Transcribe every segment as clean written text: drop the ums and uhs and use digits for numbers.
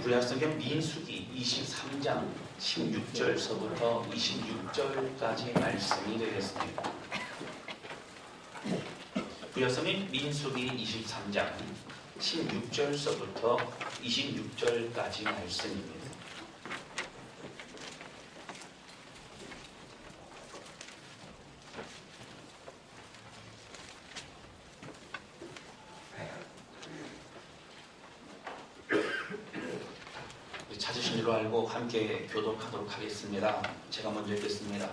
구약성경 민수기 23장 16절서부터 26절까지 말씀이 되겠습니다. 구약성경 민수기 23장 16절서부터 26절까지 말씀입니다. 찾으신 줄로 알고 함께 교독하도록 하겠습니다. 제가 먼저 읽겠습니다.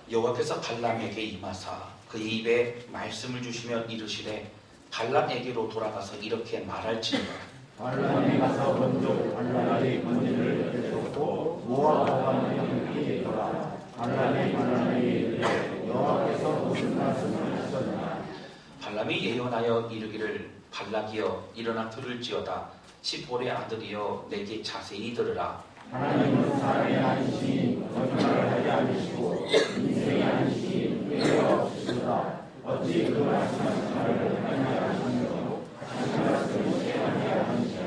여호와께서 발람에게 임하사 그 입에 말씀을 주시며 이르시되 발람에게로 돌아가서 이렇게 말할지니라. 발람이 가서 먼저 발람의 문제를 펼쳤고 모압 왕에게 돌아 발람에게 이르되 여호와께서 무슨 말씀을 하셨느냐. 발람이 예언하여 이르기를 발락이여 일어나 들을지어다. 시볼의 아들이여 내게 자세히 들으라. 하나님은 사람의 안식이 거짓말을 하지 않으시고 인생의 안식이 회개 없으시다. 어찌 그 말씀하신 말을 아니하시느냐고 하신 말씀을 아니하시느냐.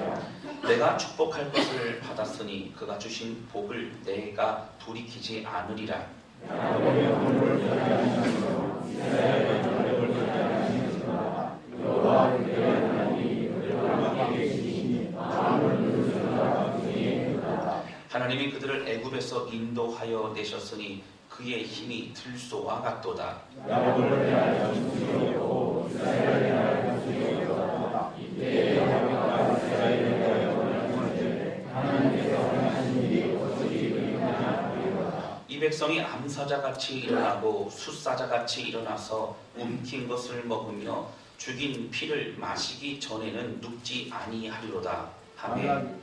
내가 축복할 것을 받았으니 그가 주신 복을 내가 돌이키지 않으리라. 야곱의 허물을 저지하시면서 이스라엘의 노력을 저지하시면서 여호와께서 하나님이 그들과 계시니 마음을 누르시다가 그에게 그르다. 하나님이 그들을 애굽에서 인도하여 내셨으니 그의 힘이 들소와 같도다. 야곱을 대하여 수시었고 이스라엘을 대하여 수시었다. 이때 야곱과 이스라엘을 대하여 말씀하시되 하나님께서 하신 일이 어찌 그리하냐 하리로다. 이 백성이 암사자같이 일어나고 숫사자같이 일어나서 움킨 것을 먹으며 죽인 피를 마시기 전에는 눕지 아니하리로다. 아멘.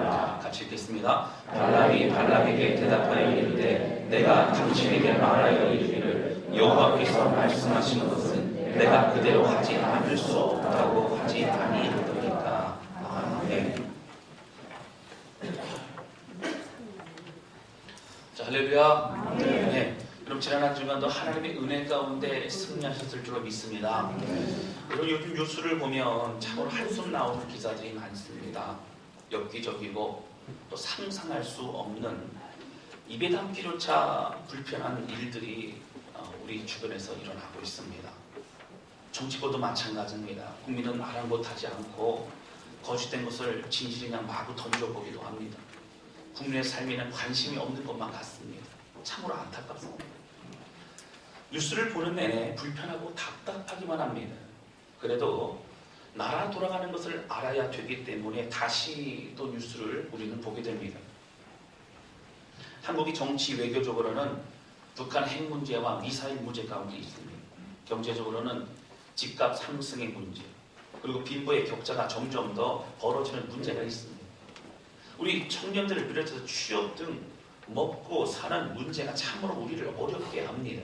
자, 같이 읽겠습니다. 발람이 발락에게 대답하여 이르되 내가 당신에게 말하여 이르기를 여호와께서 말씀하신 것은 내가 그대로 하지 않을 수 없다고 하지 아니하리로다. 아멘. 자, 할렐루야. 네. 그럼 지난 한 주간도 하나님의 은혜 가운데 승리하셨을 줄로 믿습니다. 그리고 요즘 뉴스를 보면 참으로 한숨 나오는 기사들이 많습니다. 엽기적이고 또 상상할 수 없는 입에 담기조차 불편한 일들이 우리 주변에서 일어나고 있습니다. 정치권도 마찬가지입니다. 국민은 아랑곳하지 않고 거짓된 것을 진실이냐 마구 던져보기도 합니다. 국민의 삶에는 관심이 없는 것만 같습니다. 참으로 안타깝습니다. 뉴스를 보는 내내 불편하고 답답하기만 합니다. 그래도 나라 돌아가는 것을 알아야 되기 때문에 다시 또 뉴스를 우리는 보게 됩니다. 한국이 정치 외교적으로는 북한 핵 문제와 미사일 문제 가운데 있습니다. 경제적으로는 집값 상승의 문제, 그리고 빈부의 격차가 점점 더 벌어지는 문제가 있습니다. 우리 청년들을 비롯해서 취업 등 먹고 사는 문제가 참으로 우리를 어렵게 합니다.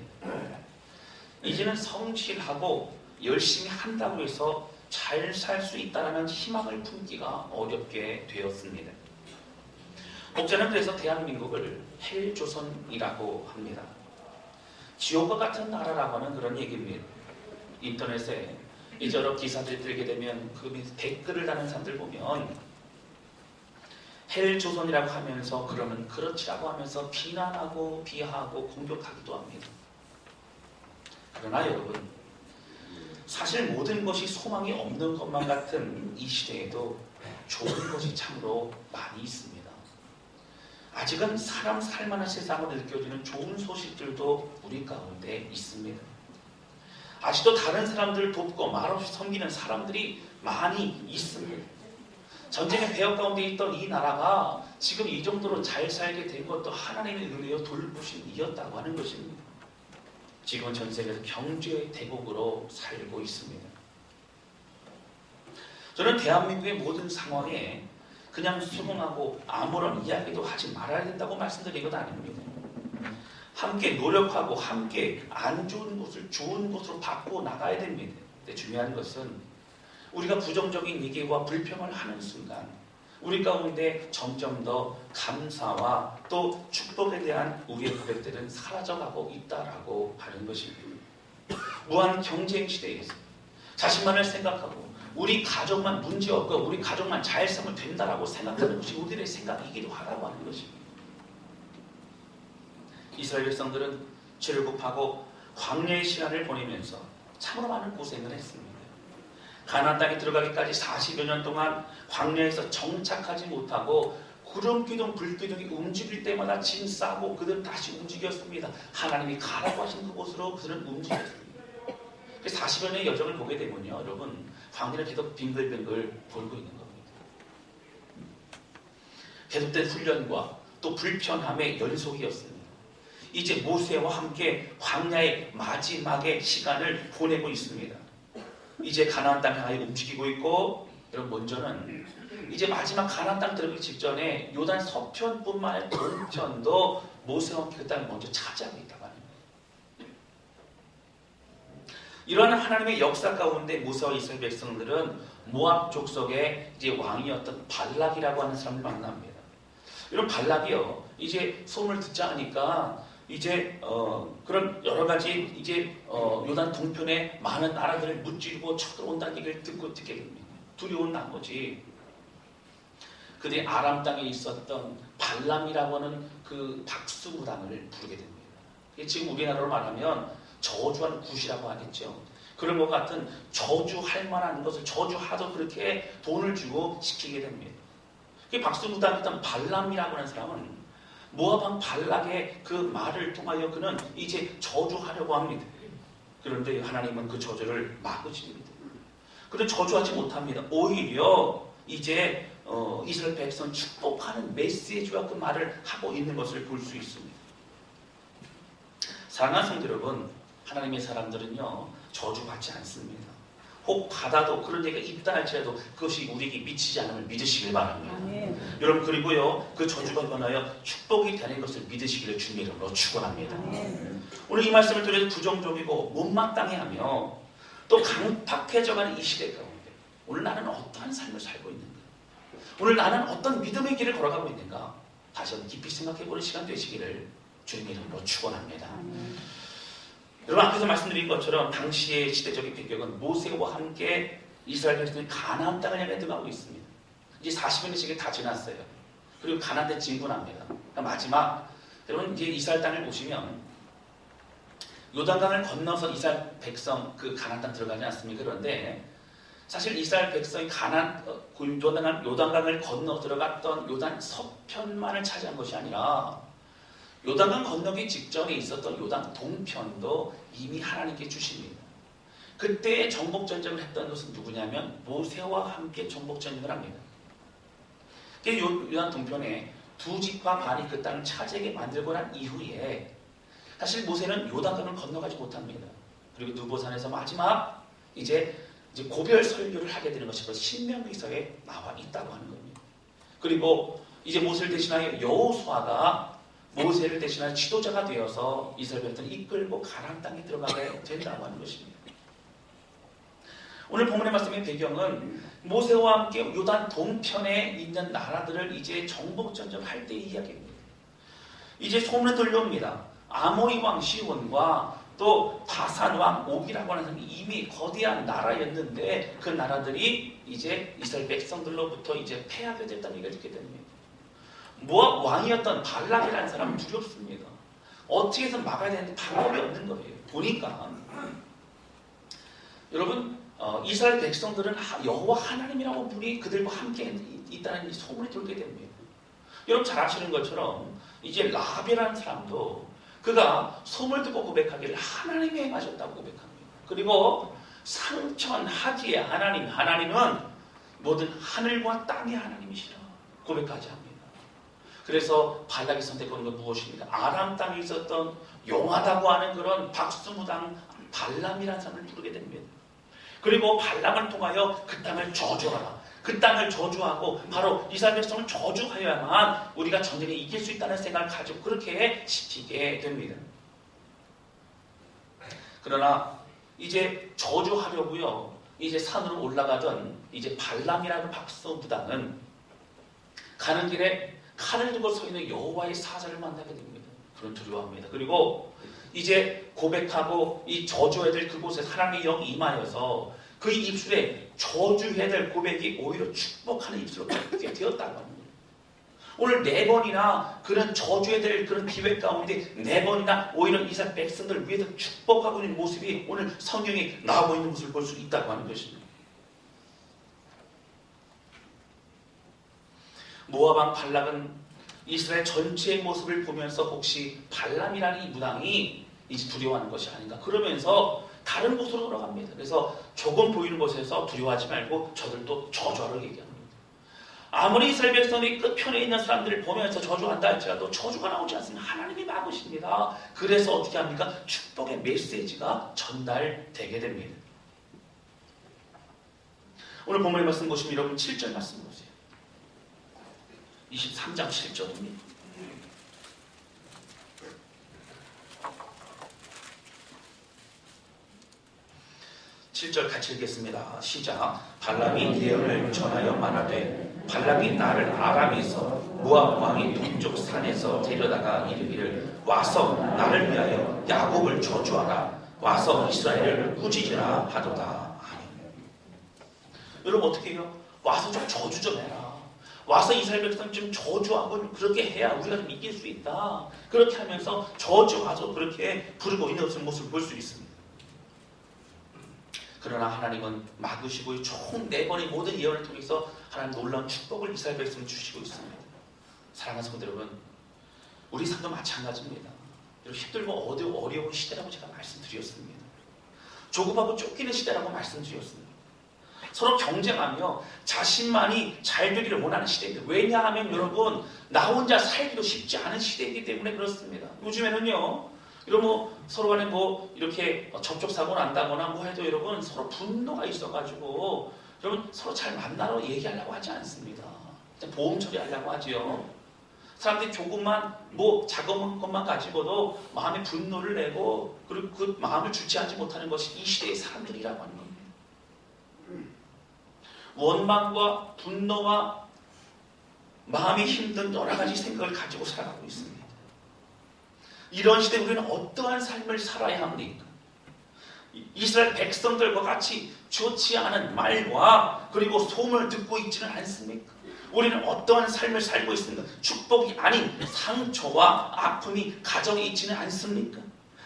이제는 성실하고 열심히 한다고 해서 잘 살 수 있다는 희망을 품기가 어렵게 되었습니다. 목자는 그래서 대한민국을 헬조선이라고 합니다. 지옥과 같은 나라라고 하는 그런 얘기입니다. 인터넷에 이저러 기사들이 뜨게 되면 그 밑에 댓글을 다는 사람들 보면 헬조선이라고 하면서 그러면 그렇지라고 하면서 비난하고 비하하고 공격하기도 합니다. 그러나 여러분, 사실 모든 것이 소망이 없는 것만 같은 이 시대에도 좋은 것이 참으로 많이 있습니다. 아직은 사람 살만한 세상으로 느껴지는 좋은 소식들도 우리 가운데 있습니다. 아직도 다른 사람들을 돕고 말없이 섬기는 사람들이 많이 있습니다. 전쟁의 배역 가운데 있던 이 나라가 지금 이 정도로 잘 살게 된 것도 하나님의 은혜요 돌보심이었다고 하는 것입니다. 지금은 전 세계에서 경제의 대국으로 살고 있습니다. 저는 대한민국의 모든 상황에 그냥 수긍하고 아무런 이야기도 하지 말아야 된다고 말씀드린 것 아닙니다. 함께 노력하고 함께 안 좋은 것을 좋은 것으로 바꾸어 나가야 됩니다. 근데 중요한 것은 우리가 부정적인 얘기와 불평을 하는 순간 우리 가운데 점점 더 감사와 또 축복에 대한 우리의 고백들은 사라져가고 있다라고 하는 것입니다. 무한 경쟁 시대에서 자신만을 생각하고 우리 가족만 문제없고 우리 가족만 잘 살면 된다라고 생각하는 것이 우리들의 생각이기도 하다고 하는 것입니다. 이스라엘 백성들은 출애굽하고 광야의 시간을 보내면서 참으로 많은 고생을 했습니다. 가나안 땅에 들어가기까지 40여 년 동안 광야에서 정착하지 못하고 구름 기둥, 불 기둥이 움직일 때마다 짐 싸고 그들은 다시 움직였습니다. 하나님이 가라고 하신 그곳으로 그들은 움직였습니다. 40여 년의 여정을 보게 되면요, 여러분, 광야를 계속 빙글빙글 돌고 있는 겁니다. 계속된 훈련과 또 불편함의 연속이었습니다. 이제 모세와 함께 광야의 마지막의 시간을 보내고 있습니다. 이제 가나안 땅 향하여 움직이고 있고, 여러분 먼저는 이제 마지막 가나안 땅 들어가기 직전에 요단 서편뿐만 아니라 동편도 모세와 함께 그 땅을 먼저 차지하고 있다고 합니다. 이러한 하나님의 역사 가운데 모세와 이스라엘 백성들은 모압 족속의 이제 왕이었던 발락이라고 하는 사람을 만납니다. 이런 발락이요, 이제 소문을 듣지 않으니까 이제 그런 여러 가지 이제 요단 동편의 많은 나라들을 무찌르고 쳐들어온다는 얘기를 듣게 됩니다. 두려운 나머지 그들이 아람 땅에 있었던 발람이라고 하는 그 박수무당을 부르게 됩니다. 지금 우리나라로 말하면 저주하는 굿이라고 하겠죠. 그런 것 같은 저주할 만한 것을 저주하도 그렇게 돈을 주고 시키게 됩니다. 그 박수무당이었던 발람이라고 하는 사람은 모압왕 발락의 그 말을 통하여 그는 이제 저주하려고 합니다. 그런데 하나님은 그 저주를 막으십니다. 그런데 저주하지 못합니다. 오히려 이제 이스라엘 백성 축복하는 메시지와 그 말을 하고 있는 것을 볼 수 있습니다. 사랑하는 성도 여러분, 하나님의 사람들은요 저주받지 않습니다. 혹 받아도 그런 얘기가 있다 할지라도 그것이 우리에게 미치지 않음을 믿으시길 바랍니다. 여러분, 그리고요 그 저주가 변하여 축복이 되는 것을 믿으시기를 주님의 이름으로 축원합니다. 오늘 이 말씀을 들어서 부정적이고 못마땅해하며 또 강팍해져가는 이 시대 가운데 오늘 나는 어떠한 삶을 살고 있는가, 오늘 나는 어떤 믿음의 길을 걸어가고 있는가, 다시 한번 깊이 생각해보는 시간 되시기를 주님의 이름으로 축원합니다. 여러분, 앞에서 말씀드린 것처럼 당시의 시대적인 배경은 모세와 함께 이스라엘 백성이 가나안 땅을 향해 들어가고 있습니다. 이제 40년의 시간이 다 지났어요. 그리고 가나안 땅에 진군합니다. 그러니까 마지막, 여러분 이제 이스라엘 땅을 보시면 요단강을 건너서 이스라엘 백성 그 가나안 땅 들어가지 않습니까? 그런데 사실 이스라엘 백성이 요단강을 건너 들어갔던 요단 서편만을 차지한 것이 아니라 요단강 건너기 직전에 있었던 요단 동편도 이미 하나님께 주십니다. 그때 정복전쟁을 했던 것은 누구냐면 모세와 함께 정복전쟁을 합니다. 요단 동편에 두 지파 반이 그 땅을 차지하게 만들고 난 이후에 사실 모세는 요단강을 건너가지 못합니다. 그리고 느보산에서 마지막 이제 고별 설교를 하게 되는 것이 바로 신명기서에 나와 있다고 하는 겁니다. 그리고 이제 모세를 대신하여 여호수아가 모세를 대신하여 지도자가 되어서 이스라엘 백성을 이끌고 가나안 땅에 들어가게 된다고 하는 것입니다. 오늘 본문의 말씀의 배경은 모세와 함께 요단 동편에 있는 나라들을 이제 정복전쟁을 할 때의 이야기입니다. 이제 소문이 들려옵니다. 아모리 왕 시온과 또 바산 왕 옥이라고 하는 사람이 이미 거대한 나라였는데 그 나라들이 이제 이스라엘 백성들로부터 이제 패하게 됐다는 얘기를 듣게 됩니다. 모압 왕이었던 발락이라는 사람은 두렵습니다. 어떻게 해서 막아야 되는데 방법이 없는 거예요. 보니까 여러분 이스라엘 백성들은 여호와 하나님이라고 분이 그들과 함께 있다는 소문이 돌게 됩니다. 여러분 잘 아시는 것처럼 이제 라합이라는 사람도 그가 소문을 듣고 고백하기를 하나님이 행하셨다고 고백합니다. 그리고 상천하지의 하나님은 모든 하늘과 땅의 하나님이시라 고백하지 합니다. 그래서 발락이 선택한 건 무엇입니까? 아람 땅에 있었던 용하다고 하는 그런 박수무당 발람이라는 사람을 부르게 됩니다. 그리고 발람을 통하여 그 땅을 저주하라. 그 땅을 저주하고 바로 이스라엘 백성을 저주하여야만 우리가 전쟁에 이길 수 있다는 생각을 가지고 그렇게 시키게 됩니다. 그러나 이제 저주하려고요, 이제 산으로 올라가던 이제 발람이라는 박수무당은 가는 길에 칼을 들고 서 있는 여호와의 사자를 만나게 됩니다. 그런 두려워합니다. 그리고 이제 고백하고 이 저주해야 될 그곳에 하나님의 영이 임하여서 그의 입술에 저주해야 될 고백이 오히려 축복하는 입술로 바뀌게 되었다고 하는 거예요. 오늘 4번이나 그런 저주해야 될 그런 기회 가운데 4번이나 오히려 이스라엘 백성들 위해서 축복하고 있는 모습이 오늘 성경에 나오고 있는 모습을 볼 수 있다고 하는 것입니다. 모압 왕 발락은 이스라엘 전체의 모습을 보면서 혹시 발람이라는 이 무당이 이제 두려워하는 것이 아닌가 그러면서 다른 곳으로 돌아갑니다. 그래서 조금 보이는 곳에서 두려워하지 말고 저들도 저주하라고 얘기합니다. 아무리 이스라엘 백성이 끝편에 있는 사람들을 보면서 저주한다 할지라도 저주가 나오지 않으면 하나님이 막으십니다. 그래서 어떻게 합니까? 축복의 메시지가 전달되게 됩니다. 오늘 본문의 말씀 보시면 여러분 7절 말씀 보세요. 23장 7절입니다. 7절 같이 읽겠습니다. 시작. 발람이 예언을 전하여 말하되 발락이 나를 아람에서 모압 왕이 동쪽 산에서 데려다가 이르기를 와서 나를 위하여 야곱을 저주하라 와서 이스라엘을 꾸짖으라 하도다. 아멘. 여러분 어떻게 해요? 와서 좀 저주 좀 해라. 와서 이스라엘 백성 좀 저주하고 그렇게 해야 우리가 좀 이길 수 있다. 그렇게 하면서 저주하죠. 그렇게 부르고 있는 모습을 볼 수 있습니다. 그러나 하나님은 막으시고 총 4번의 모든 예언을 통해서 하나님 놀라운 축복을 이스라엘 백성에 주시고 있습니다. 사랑하는 성도 여러분, 우리 삶도 마찬가지입니다. 힘들고 어려운 시대라고 제가 말씀드렸습니다. 조급하고 쫓기는 시대라고 말씀드렸습니다. 서로 경쟁하며 자신만이 잘 되기를 원하는 시대입니다. 왜냐하면 여러분 나 혼자 살기도 쉽지 않은 시대이기 때문에 그렇습니다. 요즘에는요 여러분 서로 간에 이렇게 접촉사고 난다거나 해도 여러분 서로 분노가 있어가지고 여러분 서로 잘 만나러 얘기하려고 하지 않습니다. 보험 처리하려고 하지요. 사람들이 조금만 작은 것만 가지고도 마음에 분노를 내고 그리고 그 마음을 주체하지 못하는 것이 이 시대의 사람들이라고 하는 겁니다. 원망과 분노와 마음이 힘든 여러 가지 생각을 가지고 살아가고 있습니다. 이런 시대에 우리는 어떠한 삶을 살아야 합니까? 이스라엘 백성들과 같이 좋지 않은 말과 그리고 소문을 듣고 있지는 않습니까? 우리는 어떠한 삶을 살고 있습니까? 축복이 아닌 상처와 아픔이 가정에 있지는 않습니까?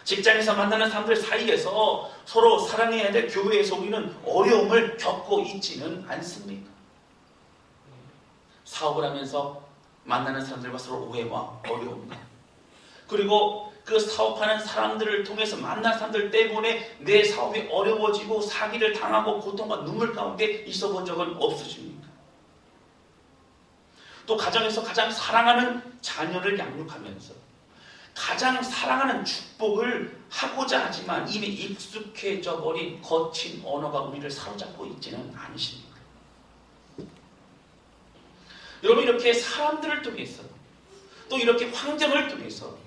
직장에서 만나는 사람들 사이에서 서로 사랑해야 될 교회에서 우리는 어려움을 겪고 있지는 않습니까? 사업을 하면서 만나는 사람들과 서로 오해와 어려움과 그리고 그 사업하는 사람들을 통해서 만난 사람들 때문에 내 사업이 어려워지고 사기를 당하고 고통과 눈물 가운데 있어 본 적은 없으십니까? 또 가정에서 가장 사랑하는 자녀를 양육하면서 가장 사랑하는 축복을 하고자 하지만 이미 익숙해져 버린 거친 언어가 우리를 사로잡고 있지는 않으십니까? 여러분 이렇게 사람들을 통해서 또 이렇게 환경을 통해서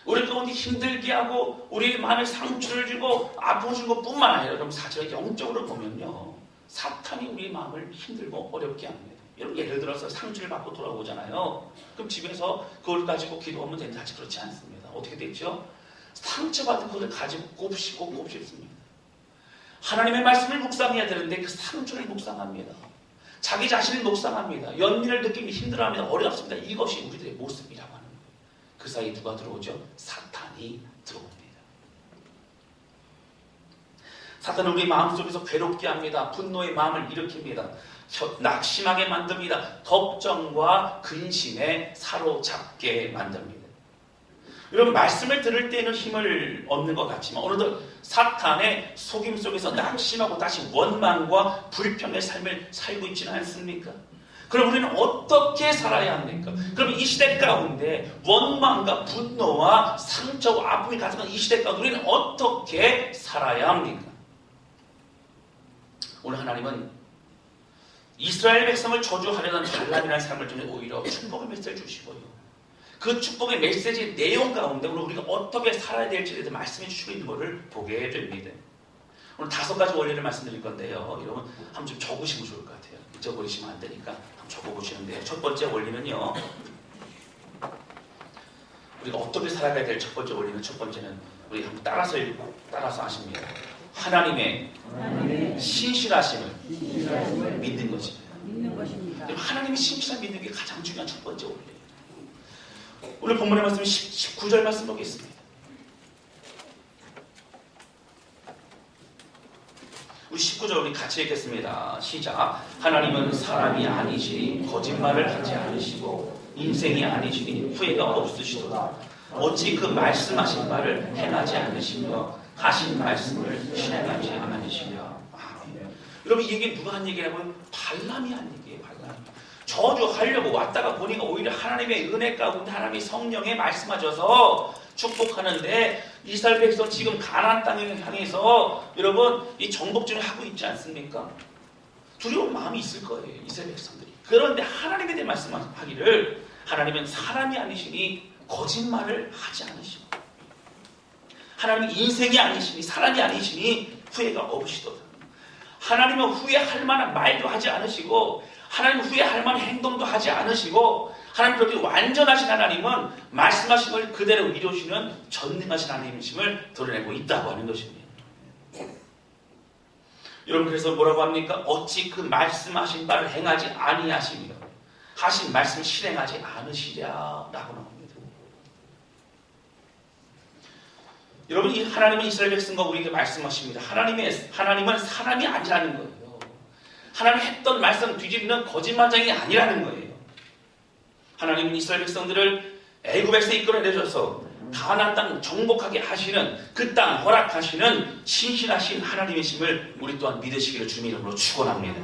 우리 가운데 힘들게 하고 우리 마음에 상처를 주고 아픔을 준 것뿐만 아니라 여러분 사실 영적으로 보면요 사탄이 우리 마음을 힘들고 어렵게 합니다. 여러분 예를 들어서 상처를 받고 돌아오잖아요. 그럼 집에서 그걸 가지고 기도하면 되는데 아직 그렇지 않습니다. 어떻게 됐죠? 상처받은 것을 가지고 곱씹고 곱씹습니다. 하나님의 말씀을 묵상해야 되는데 그 상처를 묵상합니다. 자기 자신을 묵상합니다. 연민을 느끼기 힘들어합니다. 어렵습니다. 이것이 우리들의 모습이라고 하는 거예요. 그 사이에 누가 들어오죠? 사탄이 들어옵니다. 사탄은 우리 마음속에서 괴롭게 합니다. 분노의 마음을 일으킵니다. 낙심하게 만듭니다. 걱정과 근심에 사로잡게 만듭니다. 여러분 말씀을 들을 때는 힘을 얻는 것 같지만 어느덧 사탄의 속임 속에서 낙심하고 다시 원망과 불평의 삶을 살고 있지는 않습니까? 그럼 우리는 어떻게 살아야 합니까? 그럼 이 시대 가운데 원망과 분노와 상처와 아픔이 가득한 이 시대 가운데 우리는 어떻게 살아야 합니까? 오늘 하나님은 이스라엘 백성을 저주하려던 발람이라는 사람을 통해 오히려 축복의 메시지를 주시고요. 그 축복의 메시지의 내용 가운데 오늘 우리가 어떻게 살아야 될지에 대해서 말씀해 주시고 있는 것을 보게 됩니다. 오늘 5가지 원리를 말씀드릴 건데요. 여러분 한번 좀 적으시면 좋을 것 같아요. 잊어버리시면 안 되니까 한번 적어보시는데요. 첫 번째 원리는요. 우리가 어떻게 살아가야 될 첫 번째 원리는 첫 번째는 우리 한번 따라서 읽고 따라서 하십니다. 하나님의 신실하심을 믿는 것입니다. 믿는 것입니다. 하나님의 신실함 믿는 게 가장 중요한 첫 번째 원리예요. 오늘 본문의 말씀 19절 말씀 보겠습니다. 우리 19절 우리 같이 읽겠습니다. 시작. 하나님은 사람이 아니시니 거짓말을 하지 않으시고 인생이 아니시니 후회가 없으시도다. 어찌 그 말씀하신 바를 행하지 않으시며 하신 말씀을 실행하지 않으시며. 아멘. 여러분 이 얘기 누가 한 얘기냐면 발람이 한 얘기예요. 발람. 저주하려고 왔다가 보니까 오히려 하나님의 은혜 가운데 하나님의 성령에 말씀하셔서 축복하는데 이스라엘 백성 지금 가나안 땅을 향해서 여러분 이 정복전을 하고 있지 않습니까? 두려운 마음이 있을 거예요. 이스라엘 백성들이. 그런데 하나님에 대해 말씀하기를 하나님은 사람이 아니시니 거짓말을 하지 않으시고 하나님은 인생이 아니시니 사람이 아니시니 후회가 없으시도다. 하나님은 후회할 만한 말도 하지 않으시고 하나님은 후회할 만한 행동도 하지 않으시고 하나님 그렇게 완전하신 하나님은 말씀하신 걸 그대로 이루시는 전능하신 하나님이심을 드러내고 있다고 하는 것입니다. 여러분 그래서 뭐라고 합니까? 어찌 그 말씀하신 바를 행하지 아니하시며 하신 말씀 실행하지 않으시랴라고 나옵니다. 여러분 이 하나님은 이스라엘 백성과 우리에게 말씀하십니다. 하나님은 사람이 아니라는 거예요. 하나님 했던 말씀 뒤집는 거짓말장이 아니라는 거예요. 하나님은 이스라엘 백성들을 애굽에서 이끌어내셔서 가나안 땅 정복하게 하시는 그 땅 허락하시는 신실하신 하나님이심을 우리 또한 믿으시기를 주님 이름으로 축원합니다.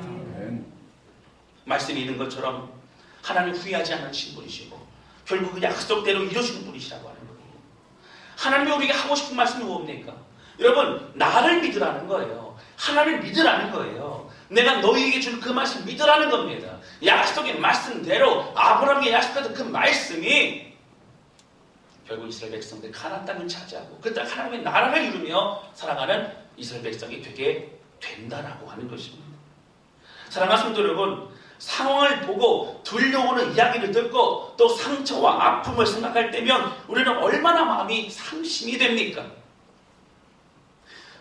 말씀이 있는 것처럼 하나님 후회하지 않으신 분이시고 결국 그 약속대로 이루시는 분이시라고 하는 거예요. 하나님이 우리에게 하고 싶은 말씀이 뭡니까? 여러분 나를 믿으라는 거예요. 하나님을 믿으라는 거예요. 내가 너희에게 준 그 말씀 믿으라는 겁니다. 약속의 말씀대로 아브라함에게 약속했던 그 말씀이 결국 이스라엘 백성들 가나안 땅을 차지하고 그 땅 하나님의 나라를 이루며 살아가는 이스라엘 백성이 되게 된다라고 하는 것입니다. 사랑하는 성도 여러분, 상황을 보고 들려오는 이야기를 듣고 또 상처와 아픔을 생각할 때면 우리는 얼마나 마음이 상심이 됩니까?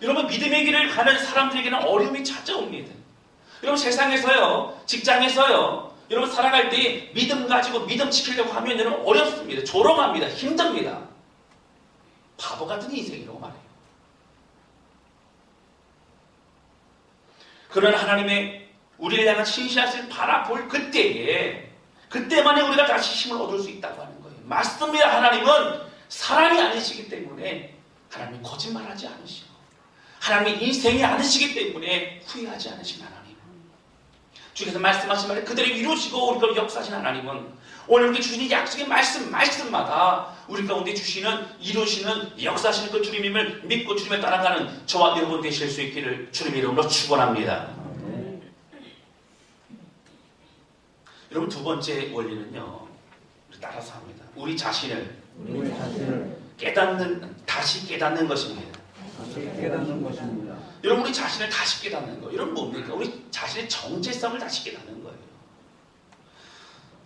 여러분 믿음의 길을 가는 사람들에게는 어려움이 찾아옵니다. 여러분 세상에서요, 직장에서요, 여러분 살아갈 때 믿음 가지고 믿음 지키려고 하면 여러분 어렵습니다. 조롱합니다. 힘듭니다. 바보 같은 인생이라고 말해요. 그러나 하나님의 우리를 향한 신실하심을 바라볼 그때만에 우리가 다시 힘을 얻을 수 있다고 하는 거예요. 맞습니다. 하나님은 사람이 아니시기 때문에 하나님은 거짓말하지 않으시고 하나님의 인생이 아니시기 때문에 후회하지 않으신 하나님. 주께서 말씀하신 말을 그대로 이루시고 우리 가운데 역사하신 하나님은 오늘 우리 주신 약속의 말씀마다 우리 가운데 주시는 이루시는 역사하시는 그 주님임을 믿고 주님을 따라가는 저와 여러분 되실 수 있기를 주님의 이름으로 축원합니다. 여러분 두 번째 원리는요, 우리 따라서 합니다. 우리 자신을 다시 깨닫는 것입니다. 깨닫는 것입니다. 여러분 우리 자신을 다시 깨닫는 거예요. 여러분 뭡니까? 우리 자신의 정체성을 다시 깨닫는 거예요.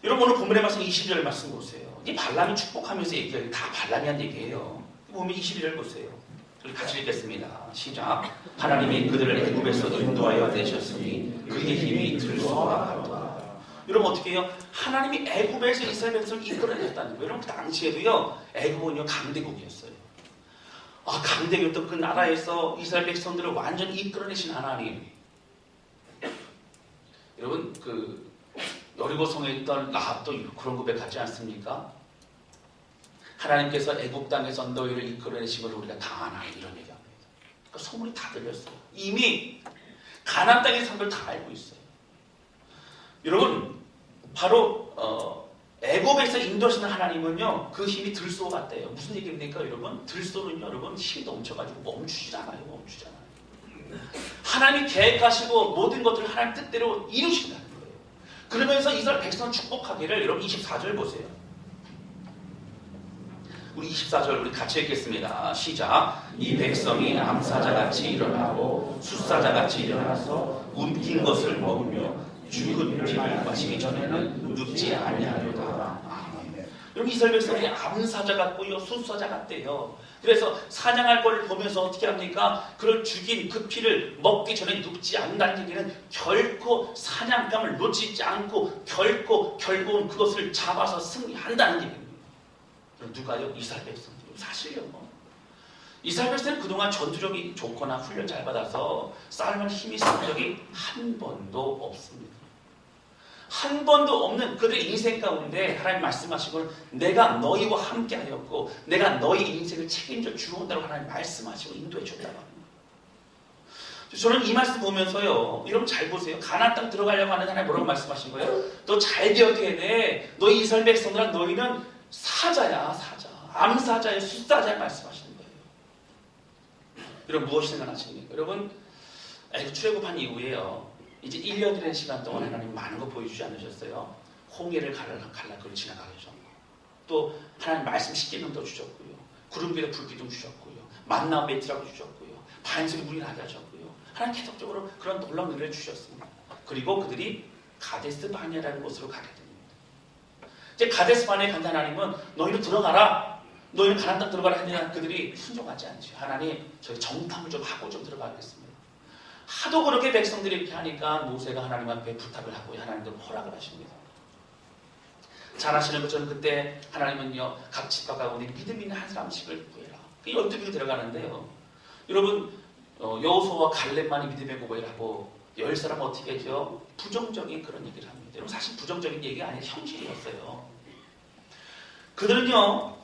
여러분 오늘 본문의 말씀 22절 말씀 보세요. 이 발람이 축복하면서 얘기해요. 다 발람이 한 얘기예요. 보면 22절 보세요. 우리 같이 읽겠습니다. 시작. 하나님이 그들을 애굽에서 인도하여 내셨으니 그의 힘이 들소와 같도다. 여러분 어떻게 해요? 하나님이 애굽에서 이스라엘 백성을 이끌어냈다는 거예요. 여러분 그 당시에도요, 애굽은요 강대국이었어요. 강대국이었던 그 나라에서 이스라엘 백성들을 완전히 이끌어내신 하나님. 여러분 그 여리고성에 있던 라합도 그런 고백하지 않습니까? 하나님께서 애굽 땅에서 너희를 이끌어내신 걸 우리가 다 아나 이런 얘기합니다. 그러니까 소문이 다 들렸어요. 이미 가나안 땅에 산 걸 다 알고 있어요. 여러분 바로 애굽에서 인도하시는 하나님은요 그 힘이 들소 같대요. 무슨 얘기입니까 여러분? 들소는요 여러분 힘이 넘쳐가지고 멈추지 않아요. 하나님이 계획하시고 모든 것들을 하나님 뜻대로 이루신다는 거예요. 그러면서 이스라엘 백성 축복하기를 여러분 24절 보세요. 우리 24절 우리 같이 읽겠습니다. 시작. 이 백성이 암사자같이 일어나고 숫사자같이 일어나서 움킨 것을 먹으며 죽은 피를 마시기 전에는 눕지 아니하리로다. 여러분 이스라엘 백성이 암사자 같고요, 수사자 같대요. 그래서 사냥할 걸 보면서 어떻게 합니까? 그를 죽인 그 피를 먹기 전에 눕지 않는다는 얘기는 결코 사냥감을 놓치지 않고 결국은 그것을 잡아서 승리한다는 얘기입니다. 그럼 누가요? 이스라엘 백성들. 사실요. 이스라엘 백성은 그동안 전투력이 좋거나 훈련 잘 받아서 싸움할 힘이 있은 적이 한 번도 없습니다. 한 번도 없는 그들의 인생 가운데 하나님 말씀하시고 내가 너희와 함께 하였고 내가 너희 인생을 책임져 주온다고 하나님 말씀하시고 인도해 줬다고 합니다. 저는 이 말씀 보면서요, 여러분 잘 보세요. 가나안 땅 들어가려고 하는 하나님 뭐라고 말씀하신 거예요? 너 잘 기억해야 돼. 너희 이스라엘 백성들아 너희는 사자야, 사자. 암사자야, 숫사자야 말씀하시는 거예요. 여러분 무엇이 생각나십니까? 여러분 출애굽한 이후에요. 이제 1년이라는 시간 동안 하나님 많은 거 보여주지 않으셨어요? 홍해를 갈라그로 지나가게 하셨고 또 하나님 말씀 십계명도 주셨고요. 구름비도 불기둥 주셨고요. 만나 메티라고 주셨고요. 반석이 물이 나게 하셨고요. 하나님 계속적으로 그런 놀라운 은혜를 주셨습니다. 그리고 그들이 가데스 바네라는 곳으로 가게 됩니다. 이제 가데스 바네에 간 하나님은 너희는 들어가라. 너희는 가나안 땅 들어가라 했는데 그들이 순종하지 않죠. 하나님 저희 정탐을 좀 하고 좀 들어가겠습니다. 하도 그렇게 백성들이 이렇게 하니까 모세가 하나님 앞에 부탁을 하고 하나님도 허락을 하십니다. 잘 아시는 것처럼 그때 하나님은요 각 집과 가운데 믿음 있는 한 사람씩을 구해라. 12명이 들어가는데요. 여러분 여호수아와 갈렙만이 믿음의 고백을 하고 10사람은 어떻게 하죠? 부정적인 그런 얘기를 합니다. 여러분 사실 부정적인 얘기가 아니라 현실이었어요. 그들은요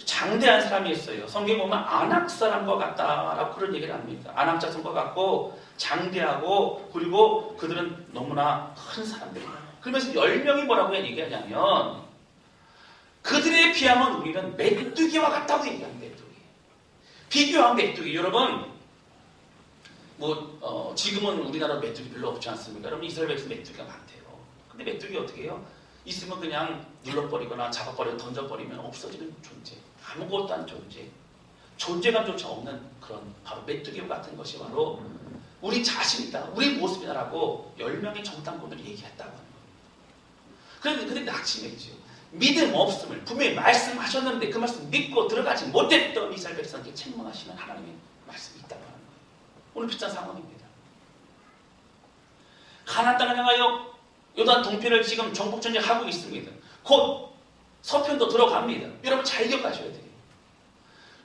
장대한 사람이었어요. 성경에 보면 아낙 사람과 같다라고 그런 얘기를 합니다. 아낙 자손과 같고 장대하고 그리고 그들은 너무나 큰 사람들이에요. 그러면서 10명이 뭐라고 얘기하냐면 그들에 비하면 우리는 메뚜기와 같다고 얘기합니다. 메뚜기. 비교한 메뚜기. 여러분 지금은 우리나라 메뚜기 별로 없지 않습니까? 여러분 이스라엘 백성 메뚜기가 많대요. 근데 메뚜기 어떻게 해요? 있으면 그냥 눌러버리거나 잡아버리고 던져버리면 없어지는 존재. 아무것도 안 존재. 존재감조차 없는 그런 바로 메뚜기와 같은 것이 바로 우리 자신이다. 우리 모습이다라고 10명의 정탐꾼들이 얘기했다고 하는 거예요. 그런데 낙심했죠. 믿음 없음을 분명히 말씀하셨는데 그 말씀 믿고 들어가지 못했던 이스라엘 백성에게 책망하시는 하나님의 말씀이 있다고 하는 거예요. 오늘 비슷한 상황입니다. 가나안 땅을 향하여 요단 동편을 지금 정복전쟁하고 있습니다. 곧 서편도 들어갑니다. 여러분 잘 기억하셔야 돼요.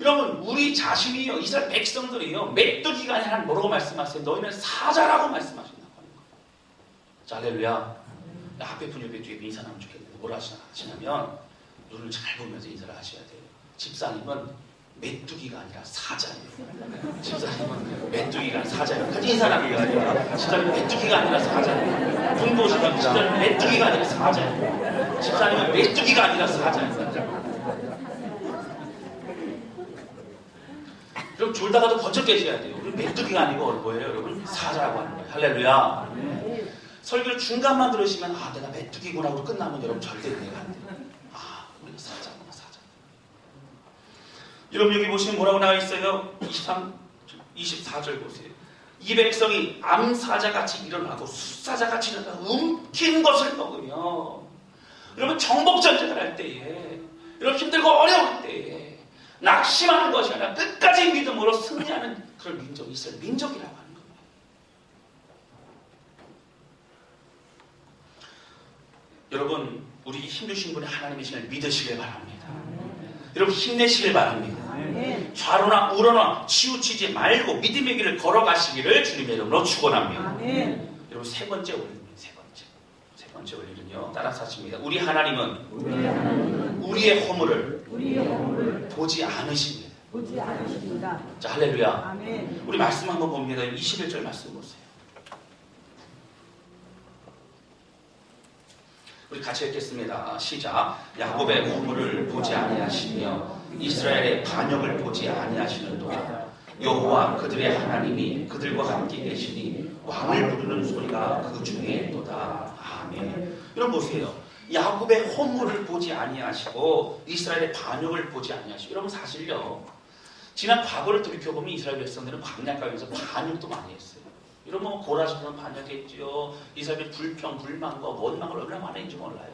여러분 우리 자신이요 이스라엘 백성들이요 메뚜기가 아니라 하나님 뭐라고 말씀하세요? 너희는 사자라고 말씀하신다고 하는 거예요. 자, 할렐루야. 앞에 분 옆에 뒤에 인사하면 좋겠는데 뭐라 하시냐면 눈을 잘 보면서 인사를 하셔야 돼요. 집사님은 메뚜기가 아니라 사자예요. 집사님은 메뚜기가 아니라 사자예요. 같이 인사하는 게 아니라 집사님은 메뚜기가 아니라 사자예요. 분보시면 집사님은 메뚜기가 아니라 사자예요. 집사님은 메뚜기가 아니라 사자예요. 여러분 졸다가도 번쩍 깨져야 돼요. 우리 메뚜기가 아니고 뭐예요? 여러분 사자라고 하는 거예요. 할렐루야. 설교를 중간만 들으시면 내가 메뚜기구나 하고 끝나면 여러분 절대 이해가 안 돼요. 우리가 사자구나 사자. 여러분 여기 보시면 뭐라고 나와 있어요? 24절 보세요. 이 백성이 암사자같이 일어나고 숫사자같이 일어나고 움킨 것을 먹으며 여러분 정복전쟁을 할 때에 여러분 힘들고 어려울 때에 낙심하는 것이 아니라 끝까지 믿음으로 승리하는 그런 민족이 있어요. 민족이라고 하는 겁니다. 여러분 우리 힘드신 분이 하나님이심을 믿으시길 바랍니다. 여러분 힘내시길 바랍니다. 좌로나 우로나 치우치지 말고 믿음의 길을 걸어가시기를 주님의 이름으로 축원합니다. 여러분 세 번째 원리입니다. 세 번째 원리는요 따라서 하십니다. 우리 하나님은 우리의 허물을 보지 않으십니다. 자, 할렐루야. 아멘. 우리 말씀 한번 봅니다. 21절 말씀 보세요. 우리 같이 읽겠습니다. 시작. 야곱의 허물을 보지 아니하시며 이스라엘의 반역을 보지 아니하시는도다. 여호와 그들의 하나님이 그들과 함께 계시니 왕을 부르는 소리가 그 중에 있도다. 아멘. 여러분 보세요. 야곱의 허물을 보지 아니하시고 이스라엘의 반역을 보지 아니하시고 여러분 사실요 지난 과거를 돌이켜보면 이스라엘 백성들은 광야가에서 반역도 많이 했어요. 여러분 고라스는 반역했지요. 이스라엘 불평, 불만과 원망을 얼마나 많이 했는지 몰라요.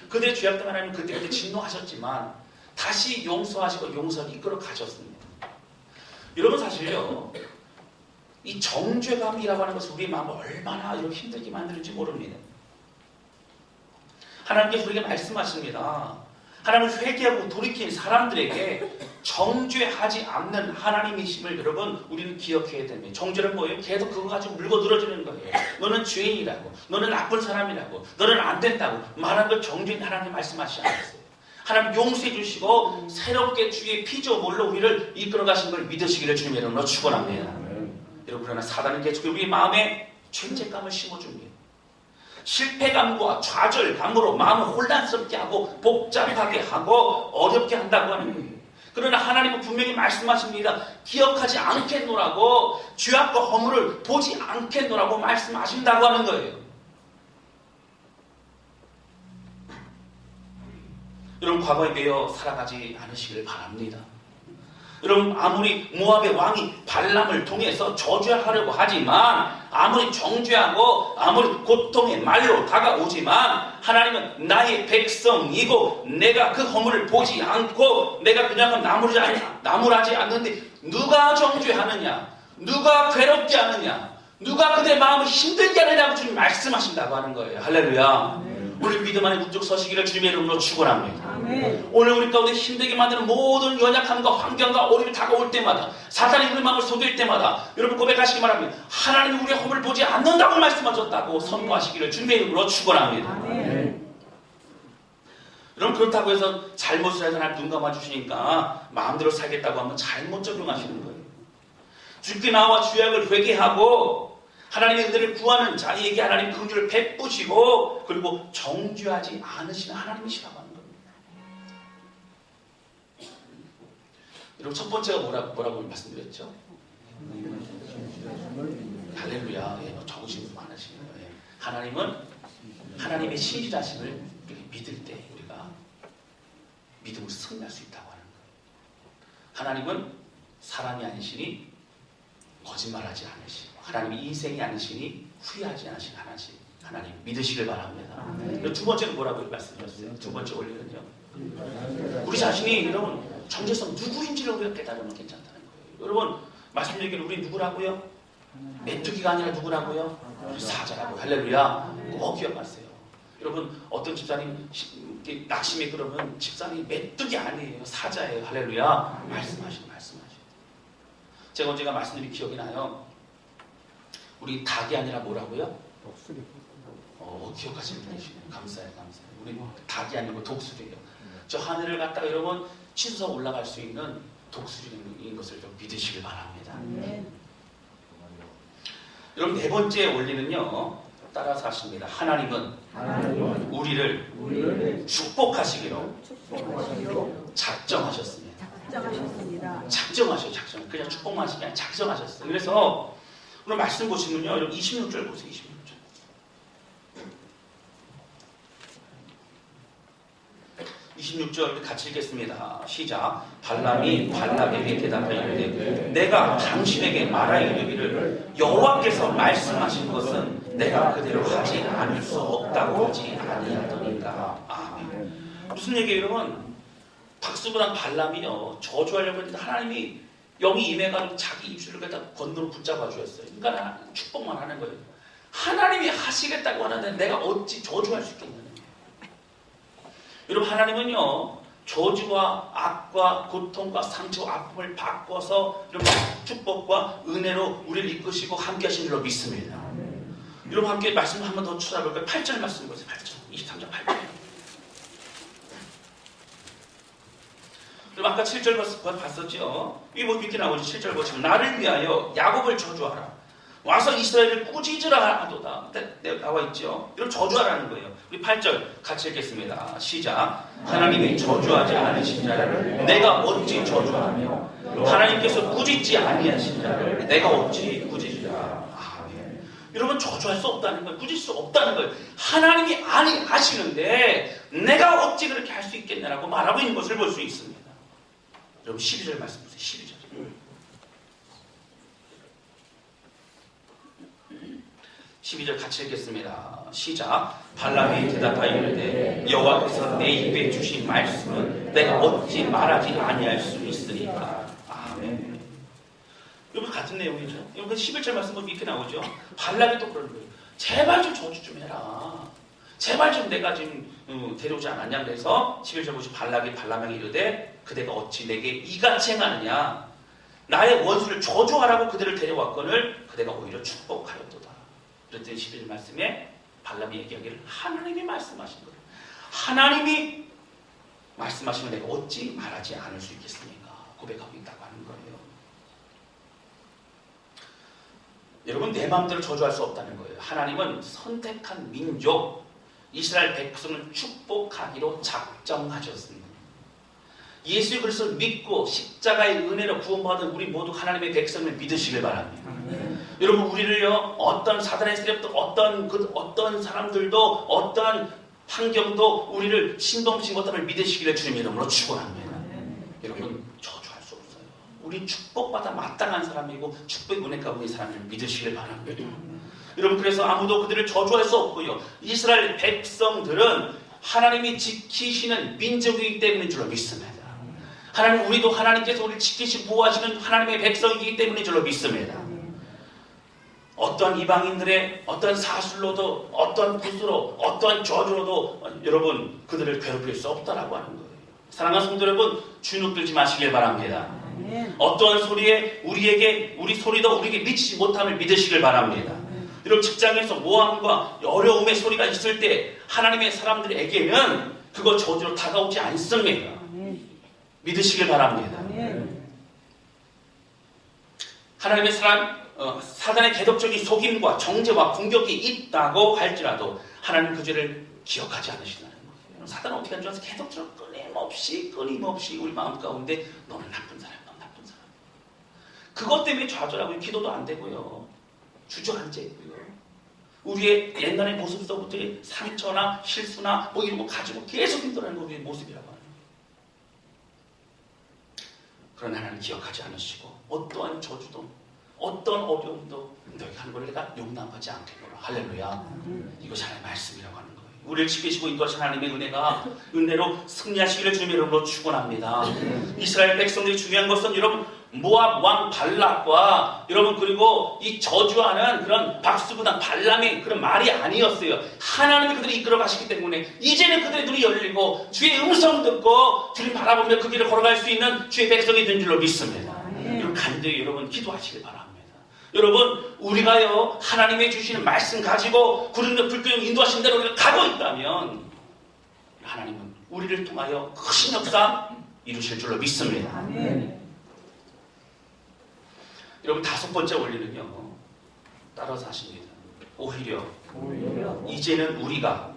그들의 죄악 때문에 하나님 그때 진노하셨지만 다시 용서하시고 용서를 이끌어 가셨습니다. 여러분 사실요, 이 정죄감이라고 하는 것은 우리의 마음을 얼마나 이렇게 힘들게 만드는지 모릅니다. 하나님께서 우리에게 말씀하십니다. 하나님을 회개하고 돌이킨 사람들에게 정죄하지 않는 하나님이심을 여러분 우리는 기억해야 됩니다. 정죄는 뭐예요? 계속 그거 가지고 물고 늘어지는 거예요. 너는 죄인이라고, 너는 나쁜 사람이라고, 너는 안 된다고 말하는 걸 정죄인 하나님 말씀하시지 않았어요. 하나님 용서해 주시고 새롭게 주의 피조물로 우리를 이끌어 가신 걸 믿으시기를 주님의 이름으로 축원합니다. 여러분, 그러나 사단은 계속 우리 마음에 죄책감을 심어줍니다. 실패감과 좌절감으로 마음을 혼란스럽게 하고 복잡하게 하고 어렵게 한다고 하는 거예요. 그러나 하나님은 분명히 말씀하십니다. 기억하지 않겠노라고, 죄악과 허물을 보지 않겠노라고 말씀하신다고 하는 거예요. 여러분, 과거에 매여 살아가지 않으시기를 바랍니다. 여러분, 아무리 모압의 왕이 발람을 통해서 저주하려고 하지만, 아무리 정죄하고 아무리 고통의 말로 다가오지만, 하나님은 나의 백성이고 내가 그 허물을 보지 않고 내가 그냥 나무라지 않는데 누가 정죄하느냐, 누가 괴롭게 하느냐, 누가 그들의 마음을 힘들게 하느냐고 주님 말씀하신다고 하는 거예요. 할렐루야. 우리 믿음 안에 문득 서시기를 주님의 이름으로 축원합니다. 오늘 우리 가운데 힘들게 만드는 모든 연약함과 환경과 어려움이 다가올 때마다, 사탄이 우리 마음을 속일 때마다 여러분 고백하시기 바랍니다. 하나님이 우리의 허물을 보지 않는다고 말씀하셨다고 선포하시기를 주님의 이름으로 축원합니다. 여러분, 그렇다고 해서 잘못을 해서 하나님 눈 감아주시니까 마음대로 살겠다고 하면 잘못 적용하시는 거예요. 주께 나와 죄악을 회개하고 하나님의 은혜를 구하는 자에게 하나님 긍휼을 베푸시고 그리고 정죄하지 않으시는 하나님이시라고 하는 겁니다. 여러분, 첫 번째가 뭐라고 말씀드렸죠? 할렐루야. 예, 적으신 분 많으시네요. 예. 하나님은 하나님의 신실하심을 믿을 때 우리가 믿음으로 승리할 수 있다고 하는 거예요. 하나님은 사람이 아니시니 거짓말하지 않으시고, 하나님이 인생이 아니시니 후회하지 않으시는 하나님 믿으시길 바랍니다. 두 번째는 뭐라고 말씀드렸어요? 두 번째 원리는요, 우리 자신이 여러분 정체성 누구인지를 우리가 깨달으면 괜찮다는 거예요. 여러분, 말씀드리기를 우리 누구라고요? 메뚜기가 아니라 누구라고요? 우리 사자라고. 할렐루야. 꼭 기억하세요. 여러분, 어떤 집사님 낙심이 그러면 집사님이 메뚜기 아니에요, 사자예요. 할렐루야. 말씀하시고. 제가 언제가 말씀드린 기억이 나요. 우리 닭이 아니라 뭐라고요? 독수리. 기억하시는 분이시네요. 감사해요. 우리 닭이 아니고 독수리예요. 저 하늘을 갔다가 여러분 치솟아 올라갈 수 있는 독수리인 것을 좀 믿으시길 바랍니다. 여러분, 네 번째 원리는요, 따라서 하십니다. 하나님은 우리를 축복하시기로 작정하셨습니다. 작정하셔요. 그냥 축복만 하시는 게 아니라 작정하셨어요. 그래서 오늘 말씀 보시면요, 여러분 26절 보세요. 26절 같이 읽겠습니다. 시작. 발람이 발락에게 대답하여 이르되 내가 당신에게 말하여 이르기를 여호와께서 말씀하신 것은 내가 그대로 하지 않을 수 없다고 하지 아니하더니까. 아멘. 무슨 얘기예요, 여러분? 박수보단 발람이요, 저주하려고 했는데 하나님이 영이 임해가지고 자기 입술을 갖다 건너로 붙잡아 주었어요. 그러니까 축복만 하는 거예요. 하나님이 하시겠다고 하는데 내가 어찌 저주할 수 있겠느냐. 여러분, 하나님은요, 저주와 악과 고통과 상처와 아픔을 바꿔서 여러분 축복과 은혜로 우리를 이끄시고 함께 하신 줄로 믿습니다. 여러분, 함께 말씀 한 번 더 찾아볼까요? 8절 말씀 보세요. 8절. 23절 8절. 그럼 아까 7절 봤었죠? 이 뭐 이렇게 나오죠? 7절 보시면 나를 위하여 야곱을 저주하라. 와서 이스라엘을 꾸짖으라 하도다. 나와 있죠? 이걸 저주하라는 거예요. 우리 8절 같이 읽겠습니다. 시작. 하나님이 저주하지 않으신 자를 내가 어찌 저주하며 하나님께서 꾸짖지 아니하신 자를 내가 어찌 꾸짖으라. 아멘. 여러분, 저주할 수 없다는 거예요. 꾸짖을 수 없다는 거예요. 하나님이 아니하시는데 내가 어찌 그렇게 할 수 있겠냐라고 말하고 있는 것을 볼 수 있습니다. 여러분 12절 말씀 보세요. 12절. 12절 같이 읽겠습니다. 시작. 발람이 대답하여 이르되 여호와께서 내 입에 주신 말씀은 내가 어찌 말하지 아니할 수 있으리까. 아멘. 여러분 같은 내용이죠. 여러분 11절 말씀 보면 이렇게 나오죠. 발람이 또 그러는 거예요. 제발 좀 저주 좀 해라. 제발 좀 내가 지금 데려오지 않았냐. 그래서 11절 보시 발람에게 이르되 그대가 어찌 내게 이같이 행하느냐. 나의 원수를 저주하라고 그들을 데려왔거늘 그대가 오히려 축복하였도다. 그랬더니 11절 말씀에 발람이 얘기하기를 하나님이 말씀하신 거예요. 하나님이 말씀하시면 내가 어찌 말하지 않을 수 있겠습니까? 고백하고 있다고 하는 거예요. 여러분 내 마음대로 저주할 수 없다는 거예요. 하나님은 선택한 민족 이스라엘 백성을 축복하기로 작정하셨습니다. 예수 그리스도를 믿고 십자가의 은혜로 구원받은 우리 모두 하나님의 백성을 믿으시길 바랍니다. 여러분 우리를요 어떤 사단의 세력도 어떤 사람들도 어떤 환경도 우리를 신동치 못함을 믿으시기를 주님의 이름으로 축원합니다. 여러분 저주할 수 없어요. 우리 축복받아 마땅한 사람이고 축복의 은혜 가운데 사람을 믿으시길 바랍니다. 여러분 그래서 아무도 그들을 저주할 수 없고요. 이스라엘 백성들은 하나님이 지키시는 민족이기 때문인 줄로 믿습니다. 하나님 우리도 하나님께서 우리를 지키시고 보호하시는 하나님의 백성이기 때문인 줄로 믿습니다. 어떤 이방인들의 어떤 사술로도 어떤 붓으로 어떤 저주로도 여러분 그들을 괴롭힐 수 없다라고 하는 거예요. 사랑하는 성도 여러분 주눅 들지 마시길 바랍니다. 어떠한 소리에 우리 소리도 우리에게 미치지 못함을 믿으시길 바랍니다. 여러분 직장에서 모함과 어려움의 소리가 있을 때 하나님의 사람들에게는 그거 저주로 다가오지 않습니다. 믿으시길 바랍니다. 하나님의 사람 사단의 대독적인 속임과 정죄와 공격이 있다고 할지라도 하나님 그 죄를 기억하지 않으신다는 거예요. 사단은 어떻게 하는 줄 아세요? 계속적으로 끊임없이 우리 마음 가운데 너는 나쁜 사람, 넌 나쁜 사람. 그것 때문에 좌절하고 기도도 안 되고요. 주저앉아 있고요. 우리의 옛날의 모습서부터의 상처나 실수나 뭐 이런 거 가지고 계속 힘들어하는 거 우리의 모습이라고 하는 거예요. 그러나 하나님 기억하지 않으시고 어떠한 저주도 어떤 어려움도 너희가 하는 걸 내가 용납하지 않겠노라. 할렐루야. 이것이 하나님의 말씀이라고 하는 거예요. 우리를 지키시고 인도하신 하나님의 은혜로 승리하시기를 주님의 이름으로 축원합니다. 이스라엘 백성들이 중요한 것은 여러분 모압 왕 발락과 여러분 그리고 이 저주하는 그런 박수부당 발람의 그런 말이 아니었어요. 하나님이 그들을 이끌어 가시기 때문에 이제는 그들의 눈이 열리고 주의 음성 듣고 주님 바라보며 그 길을 걸어갈 수 있는 주의 백성이 된 줄로 믿습니다. 여러분 간절히 여러분 기도하시길 바랍니다. 여러분 우리가요 하나님의 주시는 말씀 가지고 구름과 불교용 인도하신 대로 우리가 가고 있다면 하나님은 우리를 통하여 크신 역사 이루실 줄로 믿습니다. 여러분 다섯 번째 원리는요 따라서 하십니다. 오히려 이제는 우리가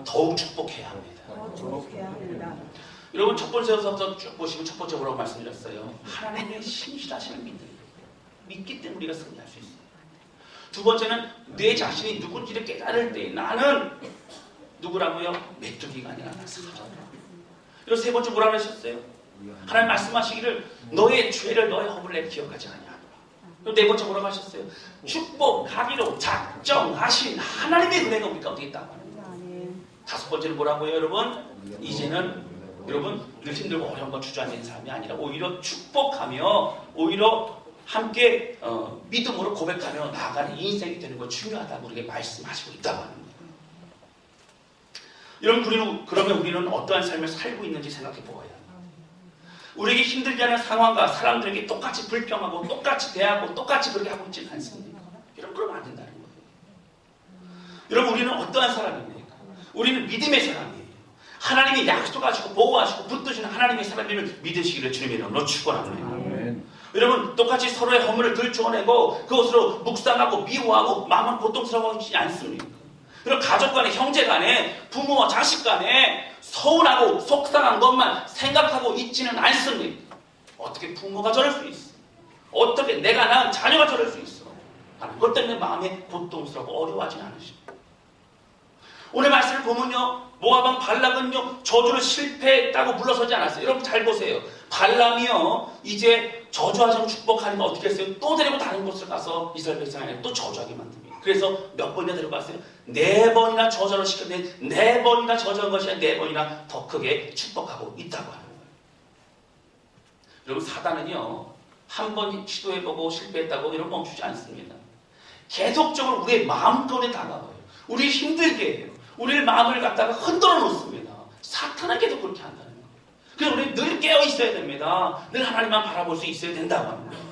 더욱 축복해야 합니다. 여러분 첫 번째부터 쭉 보시면 첫 번째 뭐라고 말씀드렸어요? 하나님의 신실하심을 믿기 때문에 우리가 승리할 수 있어요. 두 번째는 내 자신이 누군지를 깨달을 때 나는 누구라고요? 메뚜기가 아니라 사자다. 그리고 세 번째 뭐라고 하셨어요? 하나님 말씀하시기를 너의 죄를 너의 허물을 내가 기억하지 아니하노라. 그리고 네 번째 뭐라고 하셨어요? 축복하기로 작정하신 하나님의 은혜가 우리 가운데 있다고 하는 거예요. 다섯 번째는 뭐라고요 여러분? 이제는 여러분 늘 힘들고 어려운 건 주저앉는 사람이 아니라 오히려 축복하며 오히려 함께 믿음으로 고백하며 나아가는 인생이 되는 거 중요하다고 우리에게 말씀하시고 있다고 하는 거예요. 여러분 그러면 우리는 어떠한 삶을 살고 있는지 생각해 보아야 합니다. 우리에게 힘들지 않은 상황과 사람들에게 똑같이 불평하고 똑같이 대하고 똑같이 그렇게 하고 있지는 않습니다. 여러분 그러면 안 된다는 거예요. 여러분 우리는 어떠한 사람입니까? 우리는 믿음의 사람이에요. 하나님이 약속하시고 보호하시고 붙드시는 하나님의 사람임을 믿으시기를 주님의 이름으로 축원합니다. 여러분 똑같이 서로의 허물을 들추어내고 그것으로 묵상하고 미워하고 마음은 고통스러워하지 않습니까? 그리고 가족 간에 형제 간에 부모와 자식 간에 서운하고 속상한 것만 생각하고 있지는 않습니다. 어떻게 부모가 저럴 수 있어? 어떻게 내가 낳은 자녀가 저럴 수 있어? 하는 것 때문에 마음에 고통스럽고 어려워하지는 않으십니다. 오늘 말씀을 보면요 모압왕 발락은요 저주를 실패했다고 물러서지 않았어요. 여러분 잘 보세요. 발람이요 이제 저주하자고 축복하니까 어떻게 했어요? 또 데리고 다른 곳을 가서 이스라엘 백성에게 또 저주하게 만듭니다. 그래서 몇 번이나 데려갔어요? 4번이나 저절을 시켰는데 4번이나 저절한 것이 아니라 4번이나 더 크게 축복하고 있다고 하는 거예요. 여러분, 사단은요, 한 번 시도해보고 실패했다고 이런 멈추지 않습니다. 계속적으로 우리의 마음 가운데 다가와요. 우리를 힘들게 해요. 우리의 마음을 갖다가 흔들어 놓습니다. 사탄은 계속 그렇게 한다는 거예요. 그래서 우리는 늘 깨어 있어야 됩니다. 늘 하나님만 바라볼 수 있어야 된다고 하는 거예요.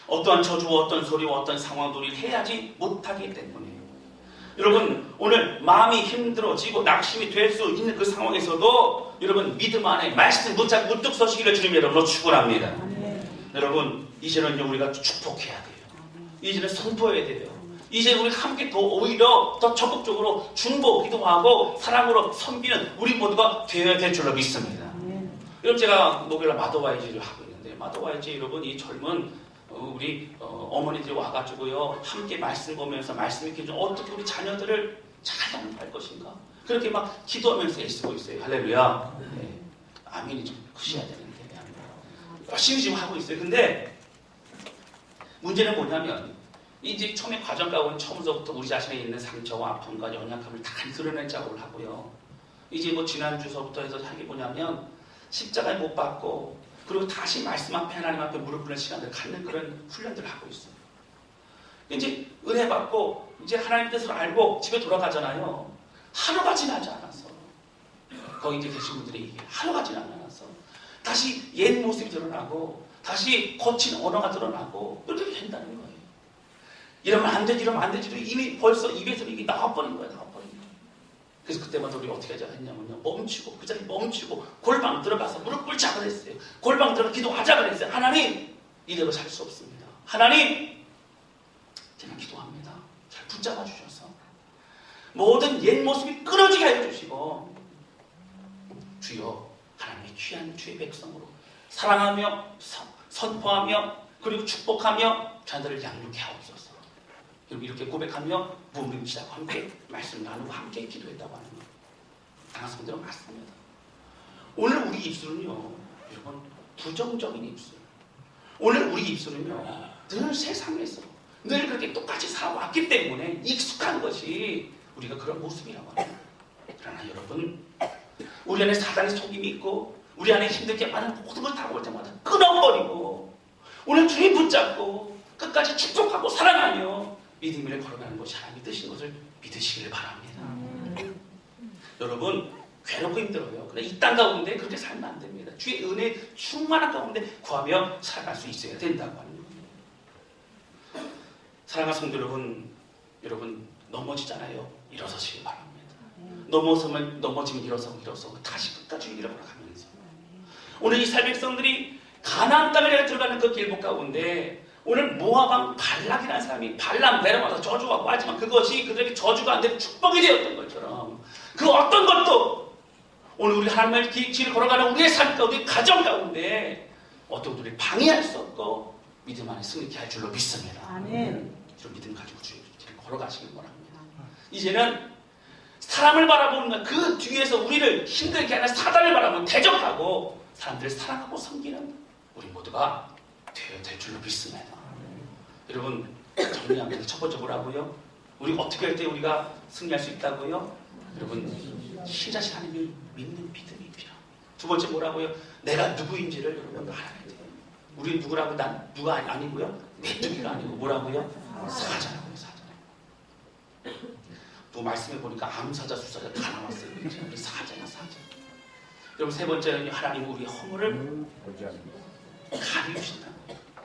어떠한 저주와 어떤 소리와 어떤 상황도 우리를 해하지 못하기 때문에 여러분, 오늘 마음이 힘들어지고 낙심이 될 수 있는 그 상황에서도 여러분 믿음 안에 말씀 붙잡고 우뚝 서시기를 주님 여러분으로 축원합니다. 여러분, 이제는 우리가 축복해야 돼요. 이제는 선포해야 돼요. 이제 우리 함께 더 오히려 더 적극적으로 중보 기도하고 사랑으로 섬기는 우리 모두가 되어야 될 줄로 믿습니다. 여러분, 제가 목요일 마더와이즈를 하고 있는데 마더와이즈 여러분, 이 젊은 우리 어머니들이 와가지고요 함께 말씀 보면서 말씀 이렇게 좀 어떻게 우리 자녀들을 잘 양육할 것인가 그렇게 막 기도하면서 애쓰고 있어요. 할렐루야. 네. 아멘이 좀 크셔야 되는데 열심히 지금 하고 있어요. 근데 문제는 뭐냐면 이제 처음에 과정 가운데 처음부터 우리 자신에 있는 상처와 아픔과 연약함을 다 드러낸 작업을 하고요. 이제 뭐 지난주서부터 해서 하게 뭐냐면 십자가에 못 박고 그리고 다시 말씀 앞에 하나님 앞에 무릎 꿇는 시간을 갖는 그런 훈련들을 하고 있어요. 이제 은혜 받고 이제 하나님 뜻을 알고 집에 돌아가잖아요. 하루가 지나지 않았어. 거기 이제 계신 분들이 얘기해요. 하루가 지나지 않았어. 다시 옛 모습이 드러나고 다시 거친 언어가 드러나고 이렇게 된다는 거예요. 이러면 안 되지, 이러면 안 되지. 이미 벌써 입에서 이게 나와버린 거예요. 그래서 그때마다 우리 어떻게 했냐면요, 멈추고 그 자리에 멈추고 골방 들어가서 무릎 꿇자 그랬어요. 골방 들어가 기도하자 그랬어요. 하나님, 이대로 살 수 없습니다. 하나님, 제가 기도합니다. 잘 붙잡아 주셔서 모든 옛 모습이 끊어지게 해주시고 주여, 하나님의 귀한 주의 백성으로 사랑하며 선포하며 그리고 축복하며 자들을 양육해 하옵소서. 이렇게 고백하며 무릎 시작하고 함께 말씀 나누고 함께 기도했다고 하는 거예요. 당한 성대로 맞습니다. 오늘 우리 입술은요, 여러분, 부정적인 입술. 오늘 우리 입술은요, 늘 세상에서 늘 그렇게 똑같이 살아왔기 때문에 익숙한 것이 우리가 그런 모습이라고 합니다. 그러나 여러분, 우리 안에 사단의 속임이 있고 우리 안에 힘들게 많은 모든 걸 다가올 때마다 끊어버리고 오늘 주님 붙잡고 끝까지 축복하고 사랑하며 믿음을 걸어가는 것이 하나님이 뜻인 것을 믿으시길 바랍니다. 여러분, 괴롭고 힘들어요. 근데 이 땅 가운데 그렇게 살면 안 됩니다. 주의 은혜 충만한 가운데 구하며 살아갈 수 있어야 된다고 하는 겁니다. 사랑하는 성도 여러분 넘어지잖아요. 일어서시길 바랍니다. 넘어지면 일어서고 다시 끝까지 위기를 걸어가면서 오늘 이스라엘 백성들이 가나안 땅에 들어가는 그 길목 가운데 오늘 모압왕 발락이라는 사람이 발람 내려와서 저주하고 하지만 그것이 그들에게 저주가 안 되고 축복이 되었던 것처럼 그 어떤 것도 오늘 우리 하나님의 길을 걸어가는 우리의 삶 가운데 가정 가운데 어떤 분들이 방해할 수 없고 믿음 안에 승리케 할 줄로 믿습니다. 아멘. 이런 믿음 가지고 주의 길을 걸어가시길 바랍니다. 이제는 사람을 바라보는 그 뒤에서 우리를 힘들게 하는 사단을 바라보고 대적하고 사람들을 사랑하고 섬기는 우리 모두가 되어야 될 줄로 믿습니다. 여러분, 정리하면서 첫 번째 뭐라고요? 우리 어떻게 할 때 우리가 승리할 수 있다고요? 여러분, 신자신 하나님을 믿는 믿음이 필요합니다. 두 번째 뭐라고요? 내가 누구인지를 여러분 알아야 돼요. 우리 누구라고? 난 누가 아니고요. 메뚜기가 아니고 뭐라고요? 사자라고요. 사자. 또 말씀해 보니까 암사자, 수사자 다 나왔어요. 사자야, 사자. 여러분, 세 번째는 하나님 우리의 허물을 가리우신다.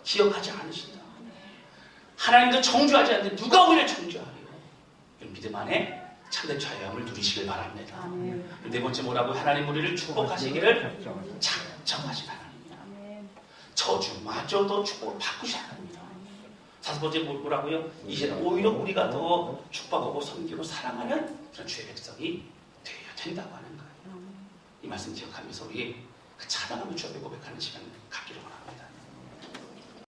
기억하지 않으신다. 하나님도 정죄하지 않는데 누가 우리를 정죄하리요? 믿음 안에 참된 자유함을 누리시길 바랍니다. 네 번째 뭐라고? 하나님 우리를 축복하시기를 작정하신 하나님이야. 저주마저도 축복을 바꾸신 하나님이야. 다섯 번째 뭐라고요? 이제는 오히려 우리가 더 축복하고 섬기고 사랑하는 그런 주의 백성이 되어야 된다고 하는 거예요. 이 말씀 기억하면서 우리 그 찬양하며 주 앞에 고백하는 시간을 갖기를 원합니다.